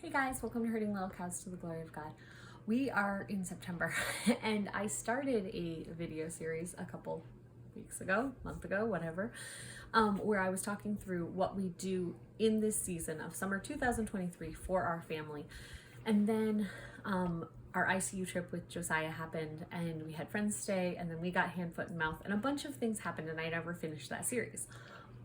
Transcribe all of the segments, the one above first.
Hey guys, welcome to Herding Little Cows to the Glory of God. We are in September and I started a video series a couple weeks ago, month ago, whatever, where I was talking through what we do in this season of summer 2023 for our family. And then our ICU trip with Josiah happened and we had friends stay and then we got hand, foot, and mouth and a bunch of things happened and I never finished that series.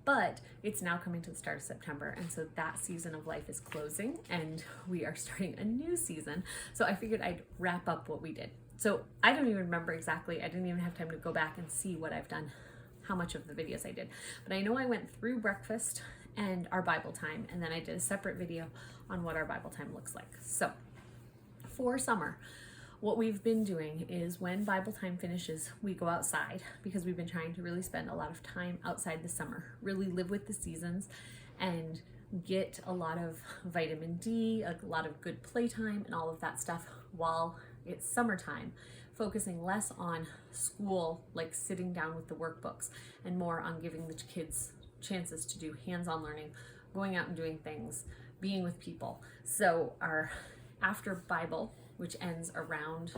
But it's now coming to the start of September, and so that season of life is closing and we are starting a new season. So I figured I'd wrap up what we did. So I don't even remember exactly. I didn't even have time to go back and see what I've done, how much of the videos I did. But I know I went through breakfast and our Bible time, and then I did a separate video on what our Bible time looks like. So for summer, what we've been doing is when Bible time finishes, we go outside because we've been trying to really spend a lot of time outside this summer, really live with the seasons and get a lot of vitamin D, a lot of good playtime and all of that stuff while it's summertime, focusing less on school, like sitting down with the workbooks, and more on giving the kids chances to do hands-on learning, going out and doing things, being with people. So our after Bible, which ends around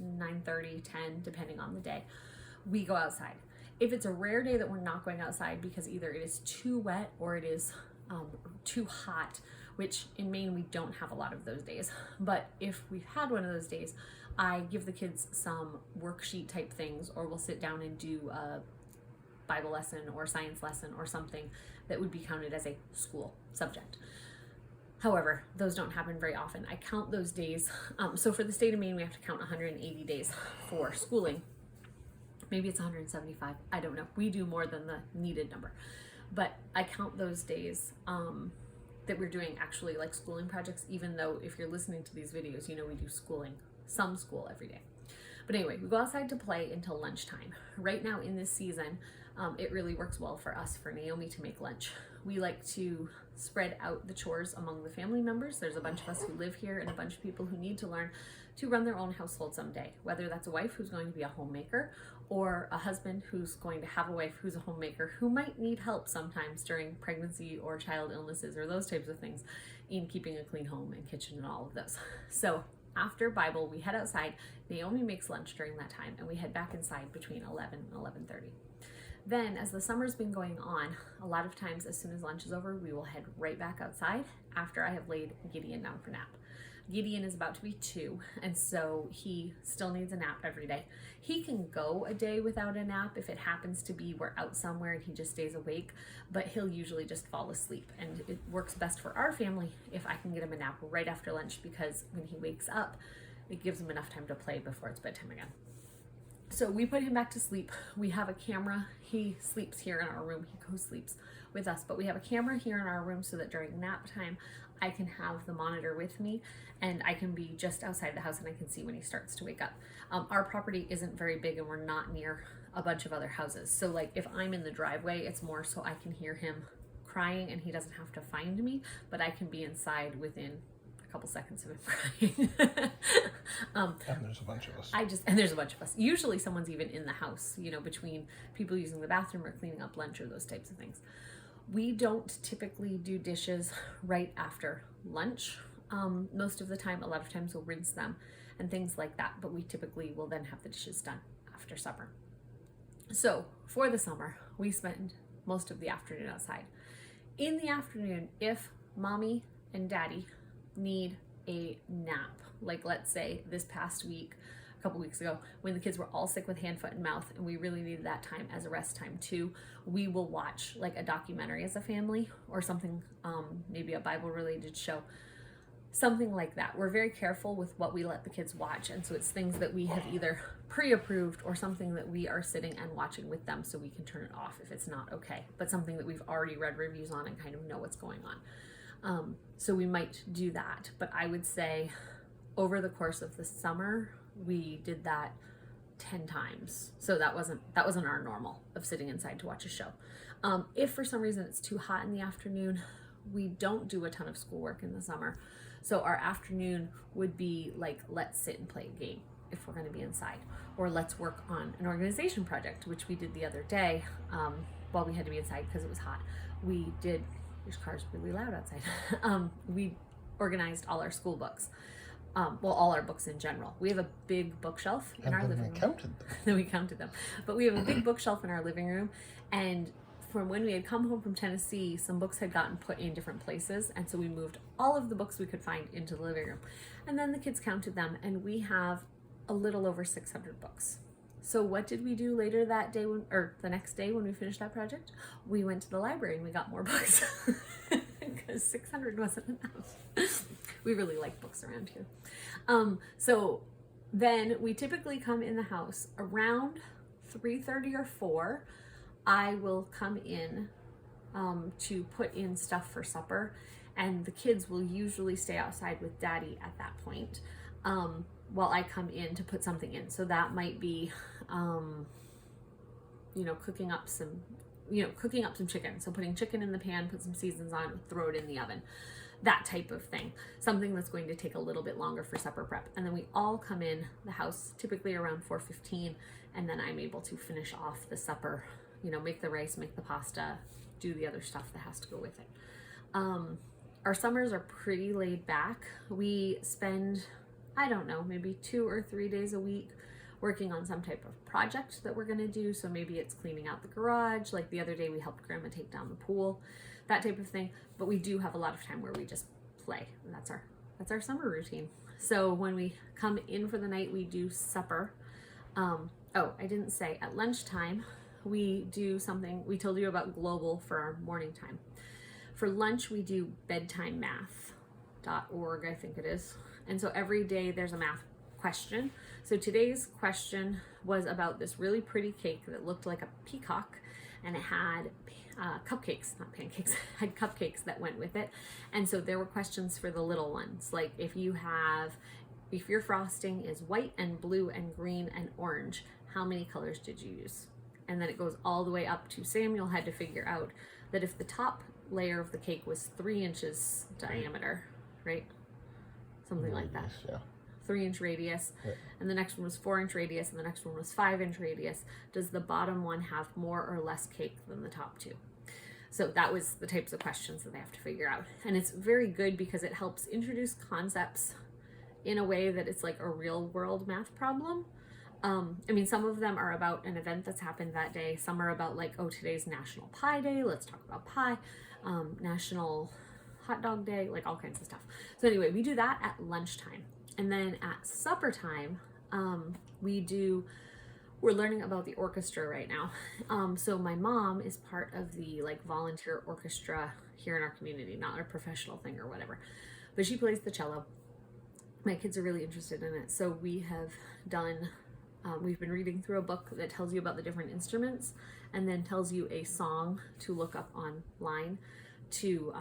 9:30, 10, depending on the day, we go outside. If it's a rare day that we're not going outside because either it is too wet or it is too hot, which in Maine we don't have a lot of those days, but if we've had one of those days, I give the kids some worksheet type things, or we'll sit down and do a Bible lesson or science lesson or something that would be counted as a school subject. However, those don't happen very often. I count those days. So for the state of Maine, we have to count 180 days for schooling. Maybe it's 175. I don't know. We do more than the needed number. But I count those days that we're doing actually like schooling projects, even though if you're listening to these videos, you know we do schooling, some school every day. But anyway, we go outside to play until lunchtime. Right now in this season, it really works well for us, for Naomi, to make lunch. We like to spread out the chores among the family members. There's a bunch of us who live here and a bunch of people who need to learn to run their own household someday, whether that's a wife who's going to be a homemaker or a husband who's going to have a wife who's a homemaker who might need help sometimes during pregnancy or child illnesses or those types of things in keeping a clean home and kitchen and all of those. So after Bible, we head outside. Naomi makes lunch during that time and we head back inside between 11 and 11:30. Then, as the summer's been going on, a lot of times as soon as lunch is over, we will head right back outside after I have laid Gideon down for nap. Gideon is about to be 2, and so he still needs a nap every day. He can go a day without a nap if it happens to be we're out somewhere and he just stays awake, but he'll usually just fall asleep. And it works best for our family if I can get him a nap right after lunch, because when he wakes up, it gives him enough time to play before it's bedtime again. So we put him back to sleep. We have a camera. He sleeps here in our room. He co-sleeps with us, but we have a camera here in our room so that during nap time, I can have the monitor with me and I can be just outside the house and I can see when he starts to wake up. Our property isn't very big and we're not near a bunch of other houses. So like if I'm in the driveway, it's more so I can hear him crying and he doesn't have to find me, but I can be inside within couple seconds of him crying. And there's a bunch of us. And there's a bunch of us. Usually someone's even in the house, you know, between people using the bathroom or cleaning up lunch or those types of things. We don't typically do dishes right after lunch. Most of the time, a lot of times we'll rinse them and things like that, but we typically will then have the dishes done after supper. So for the summer, we spend most of the afternoon outside. In the afternoon, if mommy and daddy need a nap, like let's say this past week, a couple weeks ago, when the kids were all sick with hand, foot, and mouth, and we really needed that time as a rest time too, we will watch like a documentary as a family or something, maybe a Bible related show, something like that. We're very careful with what we let the kids watch, and so it's things that we have either pre-approved or something that we are sitting and watching with them so we can turn it off if it's not okay, but something that we've already read reviews on and kind of know what's going on. So we might do that, but I would say over the course of the summer, we did that 10 times. So that wasn't our normal of sitting inside to watch a show. If for some reason it's too hot in the afternoon, we don't do a ton of schoolwork in the summer. So our afternoon would be like, let's sit and play a game if we're going to be inside, or let's work on an organization project, which we did the other day while we had to be inside because it was hot. We did, this car's really loud outside. We organized all our school books. Well, all our books in general. We have a big bookshelf in our living room. Then we counted them. But we have a big bookshelf in our living room, and from when we had come home from Tennessee, some books had gotten put in different places, and so we moved all of the books we could find into the living room. And then the kids counted them, and we have a little over 600 books. So what did we do later that day, or the next day when we finished that project? We went to the library and we got more books because 600 wasn't enough. We really like books around here. So then we typically come in the house around 3:30 or 4. I will come in to put in stuff for supper, and the kids will usually stay outside with Daddy at that point while I come in to put something in. So that might be, cooking up some chicken. So putting chicken in the pan, put some seasons on, throw it in the oven. That type of thing. Something that's going to take a little bit longer for supper prep. And then we all come in the house typically around 4:15, and then I'm able to finish off the supper, make the rice, make the pasta, do the other stuff that has to go with it. Our summers are pretty laid back. We spend, maybe 2 or 3 days a week working on some type of project that we're going to do. So maybe it's cleaning out the garage. Like the other day we helped Grandma take down the pool, that type of thing. But we do have a lot of time where we just play, and that's our summer routine. So when we come in for the night, we do supper. I didn't say, at lunchtime we do something. We told you about Global for our morning time. For lunch we do bedtimemath.org, I think it is. And so every day there's a math question. So today's question was about this really pretty cake that looked like a peacock, and it had cupcakes, not pancakes, had cupcakes that went with it. And so there were questions for the little ones, like if your frosting is white and blue and green and orange, how many colors did you use? And then it goes all the way up to Samuel had to figure out that if the top layer of the cake was 3 inches diameter, right? Something like that. Yeah. 3-inch radius, Yeah. and the next one was 4-inch radius, and the next one was 5-inch radius. Does the bottom one have more or less cake than the top two? So that was the types of questions that they have to figure out. And it's very good because it helps introduce concepts in a way that it's like a real world math problem. Some of them are about an event that's happened that day. Some are about like, today's National Pie Day. Let's talk about pie. National Hot Dog Day, like all kinds of stuff. So anyway, we do that at lunchtime. And then at supper time, we're learning about the orchestra right now. So my mom is part of the volunteer orchestra here in our community, not a professional thing or whatever, but she plays the cello. My kids are really interested in it. So we have we've been reading through a book that tells you about the different instruments and then tells you a song to look up online to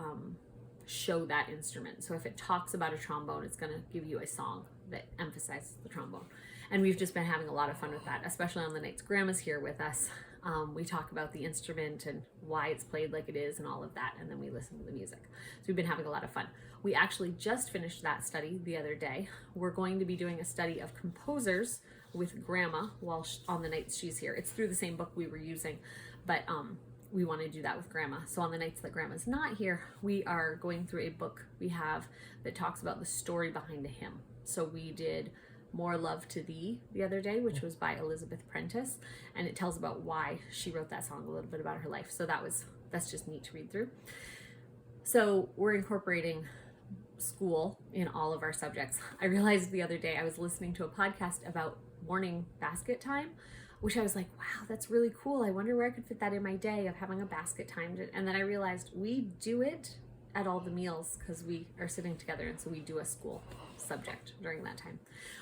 show that instrument. So if it talks about a trombone, it's going to give you a song that emphasizes the trombone. And we've just been having a lot of fun with that, especially on the nights Grandma's here with us. We talk about the instrument and why it's played like it is and all of that, and then we listen to the music. So we've been having a lot of fun. We actually just finished that study the other day. We're going to be doing a study of composers with Grandma on the nights she's here. It's through the same book we were using, but we want to do that with Grandma. So on the nights that Grandma's not here, we are going through a book we have that talks about the story behind a hymn. So we did More Love to Thee the other day, which was by Elizabeth Prentice, and it tells about why she wrote that song, a little bit about her life. So that's just neat to read through. So we're incorporating school in all of our subjects. I realized the other day I was listening to a podcast about morning basket time, which I was like, wow, that's really cool. I wonder where I could fit that in my day of having a basket time. And then I realized we do it at all the meals because we are sitting together, and so we do a school subject during that time.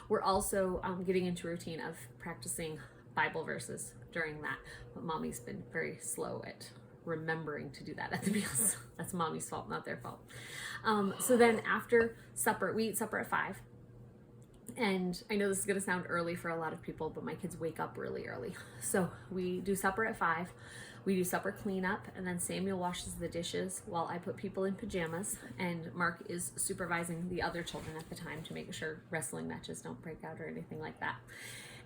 We're also getting into a routine of practicing Bible verses during that, but Mommy's been very slow at remembering to do that at the meals. That's Mommy's fault, not their fault. So then after supper, we eat supper at 5. And I know this is going to sound early for a lot of people, but my kids wake up really early. So we do supper at 5. We do supper cleanup, and then Samuel washes the dishes while I put people in pajamas, and Mark is supervising the other children at the time to make sure wrestling matches don't break out or anything like that.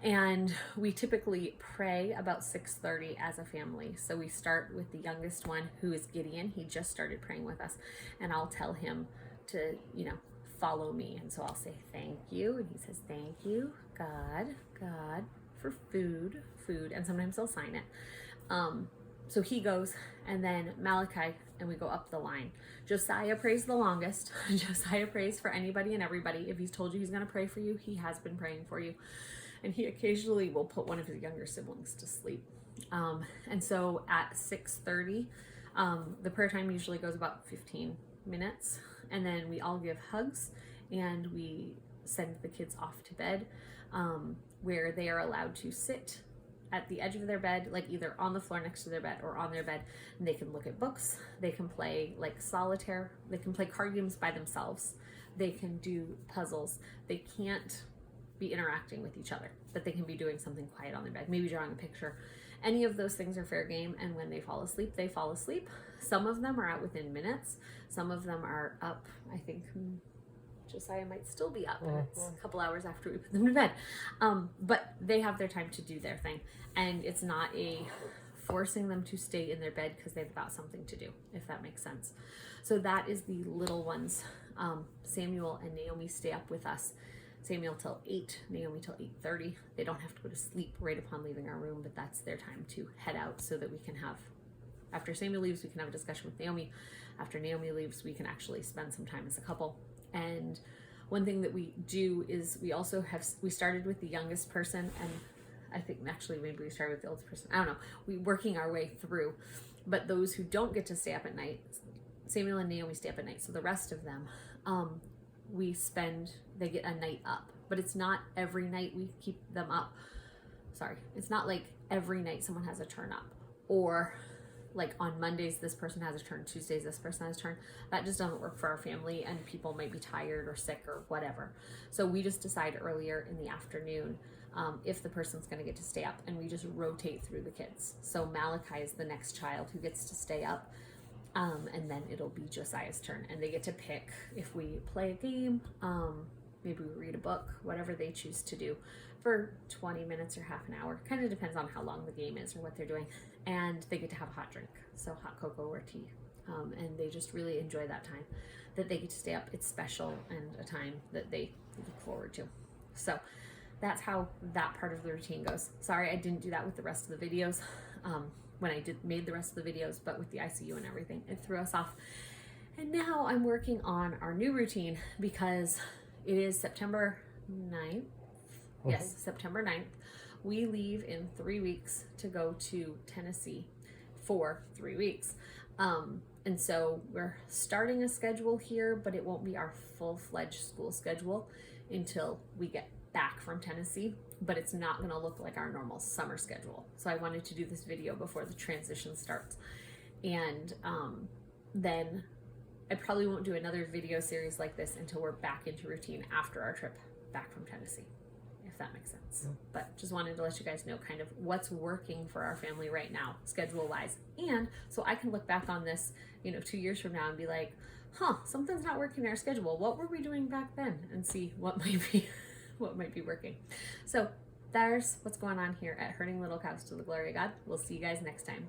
And we typically pray about 6:30 as a family. So we start with the youngest one, who is Gideon. He just started praying with us, and I'll tell him to, you know, follow me. And so I'll say thank you, and he says thank you, God, for food, and sometimes he'll sign it. So he goes, and then Malachi, and we go up the line. Josiah prays the longest. Josiah prays for anybody and everybody. If he's told you he's going to pray for you, he has been praying for you. And he occasionally will put one of his younger siblings to sleep. And so at 6:30, the prayer time usually goes about 15 minutes. And then we all give hugs, and we send the kids off to bed, where they are allowed to sit at the edge of their bed, like either on the floor next to their bed or on their bed, and they can look at books, they can play like solitaire, they can play card games by themselves, they can do puzzles. They can't be interacting with each other, but they can be doing something quiet on their bed, maybe drawing a picture. Any of those things are fair game, and when they fall asleep, they fall asleep. Some of them are out within minutes, some of them are up, I think Josiah might still be up, and it's a couple hours after we put them to bed. But they have their time to do their thing, and it's not a forcing them to stay in their bed because they've got something to do, if that makes sense. So that is the little ones. Samuel and Naomi stay up with us. Samuel till 8, Naomi till 8:30. They don't have to go to sleep right upon leaving our room, but that's their time to head out so that we can have, after Samuel leaves, we can have a discussion with Naomi. After Naomi leaves, we can actually spend some time as a couple. And one thing that we do is we started with the youngest person, and I think actually maybe we started with the oldest person. I don't know. We working our way through. But those who don't get to stay up at night, Samuel and Naomi stay up at night. So the rest of them, they get a night up. But it's not every night we keep them up. Sorry. It's not like every night someone has a turn up. Or like on Mondays, this person has a turn, Tuesdays, this person has a turn. That just doesn't work for our family, and people might be tired or sick or whatever. So we just decide earlier in the afternoon if the person's going to get to stay up, and we just rotate through the kids. So Malachi is the next child who gets to stay up, and then it'll be Josiah's turn, and they get to pick if we play a game, maybe we read a book, whatever they choose to do for 20 minutes or half an hour. Kind of depends on how long the game is or what they're doing. And they get to have a hot drink, so hot cocoa or tea. And they just really enjoy that time that they get to stay up. It's special and a time that they look forward to. So that's how that part of the routine goes. Sorry, I didn't do that with the rest of the videos when I made the rest of the videos, but with the ICU and everything, it threw us off. And now I'm working on our new routine because it is September 9th. Yes, September 9th. We leave in 3 weeks to go to Tennessee for 3 weeks. And so we're starting a schedule here, but it won't be our full-fledged school schedule until we get back from Tennessee, but it's not going to look like our normal summer schedule. So I wanted to do this video before the transition starts. And then I probably won't do another video series like this until we're back into routine after our trip back from Tennessee, if that makes sense. But just wanted to let you guys know kind of what's working for our family right now, schedule-wise. And so I can look back on this, 2 years from now and be like, something's not working in our schedule. What were we doing back then? And see what might be working. So there's what's going on here at Herding Little Cows to the Glory of God. We'll see you guys next time.